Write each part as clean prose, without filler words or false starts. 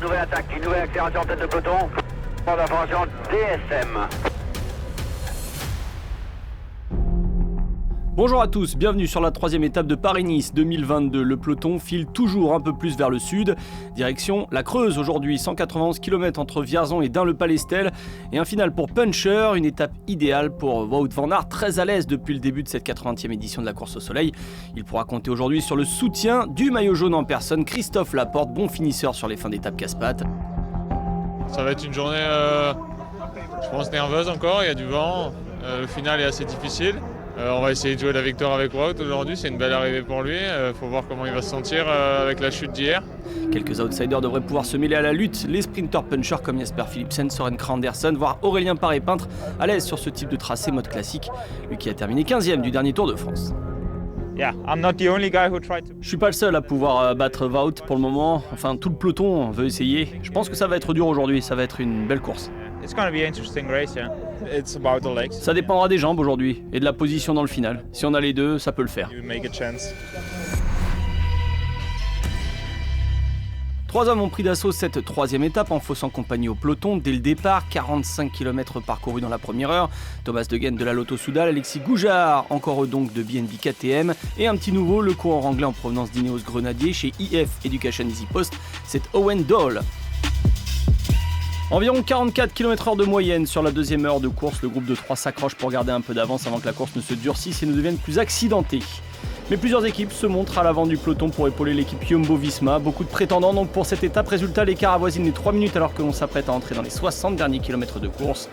Nouvelle attaque, une nouvelle accélération en tête de peloton. Pour d'information DSM. Bonjour à tous, bienvenue sur la troisième étape de Paris-Nice 2022. Le peloton file toujours un peu plus vers le sud. Direction la Creuse aujourd'hui, 191 km entre Vierzon et Dun-le-Palestel. Et un final pour Puncher, une étape idéale pour Wout van Aert, très à l'aise depuis le début de cette 80e édition de la course au soleil. Il pourra compter aujourd'hui sur le soutien du maillot jaune en personne, Christophe Laporte, bon finisseur sur les fins d'étape casse-pattes. Ça va être une journée, je pense, nerveuse encore, il y a du vent. Le final est assez difficile. On va essayer de jouer la victoire avec Wout aujourd'hui, c'est une belle arrivée pour lui. Faut voir comment il va se sentir avec la chute d'hier. Quelques outsiders devraient pouvoir se mêler à la lutte. Les sprinters punchers comme Jesper Philipsen, Søren Kragh Andersen, voire Aurélien Paré-Peintre, à l'aise sur ce type de tracé mode classique. Lui qui a terminé 15e du dernier Tour de France. Je suis pas le seul à pouvoir battre Wout pour le moment. Enfin, tout le peloton veut essayer. Je pense que ça va être dur aujourd'hui, ça va être une belle course. Ça dépendra des jambes aujourd'hui et de la position dans le final. Si on a les deux, ça peut le faire. 3 hommes ont pris d'assaut cette troisième étape en faussant compagnie au peloton dès le départ. 45 km parcourus dans la première heure. Thomas De Gendt de la Lotto Soudal, Alexis Goujard, encore eux donc de BNB KTM. Et un petit nouveau, le coureur anglais en provenance d'Ineos Grenadier chez IF Education Easy Post, c'est Owen Dole. Environ 44 km/h de moyenne sur la deuxième heure de course. Le groupe de 3 s'accroche pour garder un peu d'avance avant que la course ne se durcisse et ne devienne plus accidentée. Mais plusieurs équipes se montrent à l'avant du peloton pour épauler l'équipe Jumbo-Visma. Beaucoup de prétendants donc pour cette étape. Résultat, l'écart avoisine les 3 minutes alors que l'on s'apprête à entrer dans les 60 derniers kilomètres de course.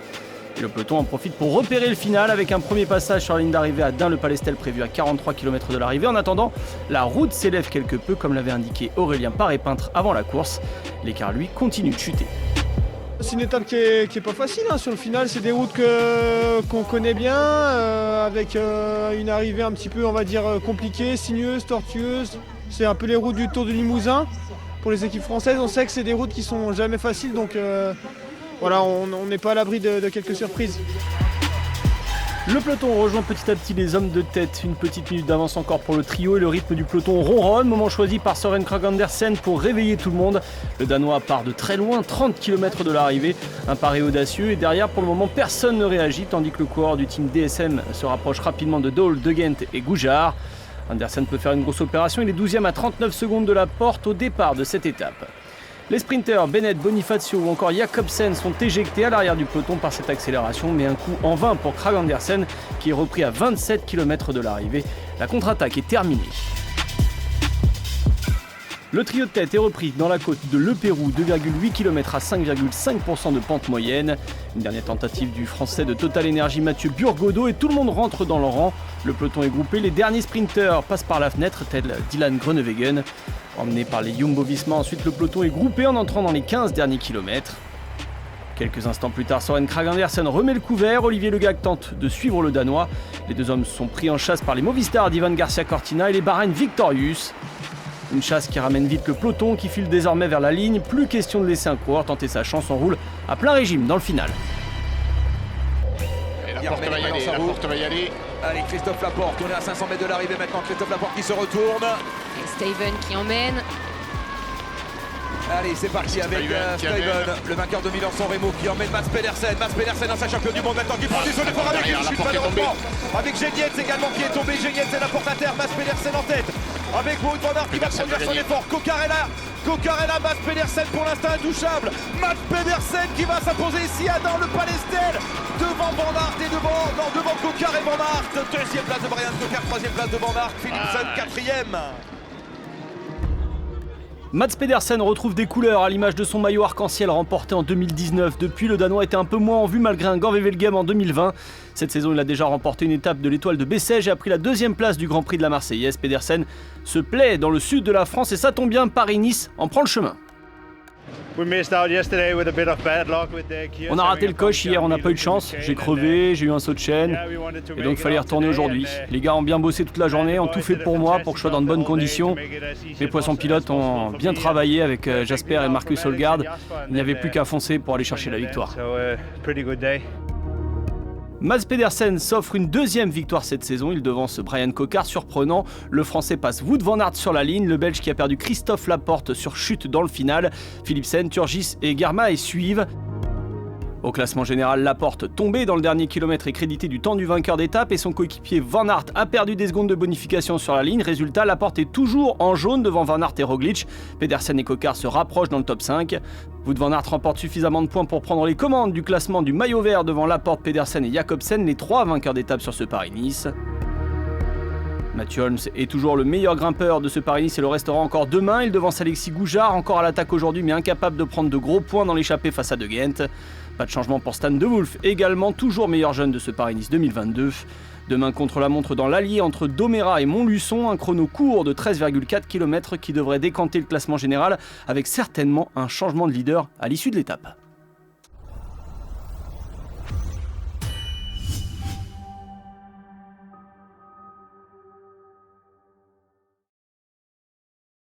Et le peloton en profite pour repérer le final avec un premier passage sur la ligne d'arrivée à Dun-le-Palestel prévu à 43 km de l'arrivée. En attendant, la route s'élève quelque peu comme l'avait indiqué Aurélien Paré-Peintre avant la course. L'écart lui continue de chuter. C'est une étape qui est pas facile sur le final, c'est des routes qu'on connaît bien, avec une arrivée un petit peu on va dire compliquée, sinueuse, tortueuse. C'est un peu les routes du Tour du Limousin. Pour les équipes françaises, on sait que c'est des routes qui sont jamais faciles, donc voilà, on n'est pas à l'abri de quelques surprises. Le peloton rejoint petit à petit les hommes de tête. Une petite minute d'avance encore pour le trio et le rythme du peloton ronronne. Moment choisi par Søren Kragh Andersen pour réveiller tout le monde. Le Danois part de très loin, 30 km de l'arrivée. Un pari audacieux et derrière pour le moment personne ne réagit tandis que le coureur du team DSM se rapproche rapidement de Dole, De Gendt et Goujard. Andersen peut faire une grosse opération, il est 12e à 39 secondes de la porte au départ de cette étape. Les sprinters Bennett, Bonifacio ou encore Jacobsen sont éjectés à l'arrière du peloton par cette accélération, mais un coup en vain pour Kragh Andersen qui est repris à 27 km de l'arrivée. La contre-attaque est terminée. Le trio de tête est repris dans la côte de Le Pérou, 2,8 km à 5,5% de pente moyenne. Une dernière tentative du français de Total Energy Mathieu Burgodeau et tout le monde rentre dans le rang. Le peloton est groupé, les derniers sprinters passent par la fenêtre, tel Dylan Groenewegen. Emmené par les Jumbo-Visma, ensuite le peloton est groupé en entrant dans les 15 derniers kilomètres. Quelques instants plus tard, Søren Kragh Andersen remet le couvert, Olivier Le Gag tente de suivre le Danois. Les deux hommes sont pris en chasse par les Movistar d'Ivan Garcia Cortina et les Bahreïn Victorious. Une chasse qui ramène vite le peloton qui file désormais vers la ligne. Plus question de laisser un coureur tenter sa chance, on roule à plein régime dans le final. Et Laporte va y aller, Allez, Christophe Laporte, on est à 500 mètres de l'arrivée maintenant. Christophe Laporte qui se retourne. Et Steven qui emmène. Allez, c'est parti avec Steven, le vainqueur de Milan-San Remo qui emmène Mats Pedersen. Mats Pedersen, ancien champion du monde maintenant qui prend du son effort avec une chute malheureusement. Avec Genietz également qui est tombé. Genietz et Laporte à terre. Mats Pedersen en tête. Avec Wout van Aert qui va produire son effort. Cocarella, Mats Pedersen pour l'instant intouchable. Mats Pedersen qui va s'imposer ici à Dun-le-Palestel. Devant Van Aert et devant Cocar et Van Aert. Deuxième place de Brian Cocar, troisième place de Van Aert. Philipsen, quatrième. Mats Pedersen retrouve des couleurs à l'image de son maillot arc-en-ciel remporté en 2019. Depuis, le Danois était un peu moins en vue malgré un Gore-Wevelgem en 2020. Cette saison, il a déjà remporté une étape de l'Étoile de Bessèges et a pris la deuxième place du Grand Prix de la Marseillaise. Pedersen se plaît dans le sud de la France et ça tombe bien, Paris-Nice en prend le chemin. On a raté le coche hier, on n'a pas eu de chance. J'ai crevé, j'ai eu un saut de chaîne. Et donc il fallait retourner aujourd'hui. Les gars ont bien bossé toute la journée, ont tout fait pour moi, pour que je sois dans de bonnes conditions. Les poissons pilotes ont bien travaillé avec Jasper et Marcus Holgaard. Il n'y avait plus qu'à foncer pour aller chercher la victoire. Mads Pedersen s'offre une deuxième victoire cette saison, il devance Brian Cocard, surprenant. Le Français passe Wout van Aert sur la ligne, le Belge qui a perdu Christophe Laporte sur chute dans le final. Philipsen, Turgis et Germain suivent. Au classement général, Laporte, tombé dans le dernier kilomètre, est crédité du temps du vainqueur d'étape et son coéquipier Van Aert a perdu des secondes de bonification sur la ligne. Résultat, Laporte est toujours en jaune devant Van Aert et Roglic. Pedersen et Cocard se rapprochent dans le top 5. Wout van Aert remporte suffisamment de points pour prendre les commandes du classement du maillot vert devant Laporte, Pedersen et Jacobsen, les 3 vainqueurs d'étape sur ce Paris-Nice. Mathieu Holmes est toujours le meilleur grimpeur de ce Paris-Nice et le restera encore demain. Il devance Alexis Goujard, encore à l'attaque aujourd'hui mais incapable de prendre de gros points dans l'échappée face à De Gendt. Pas de changement pour Stan De Wulf, également toujours meilleur jeune de ce Paris-Nice 2022. Demain contre-la-montre dans l'Allier entre Domérat et Montluçon, un chrono court de 13,4 km qui devrait décanter le classement général avec certainement un changement de leader à l'issue de l'étape.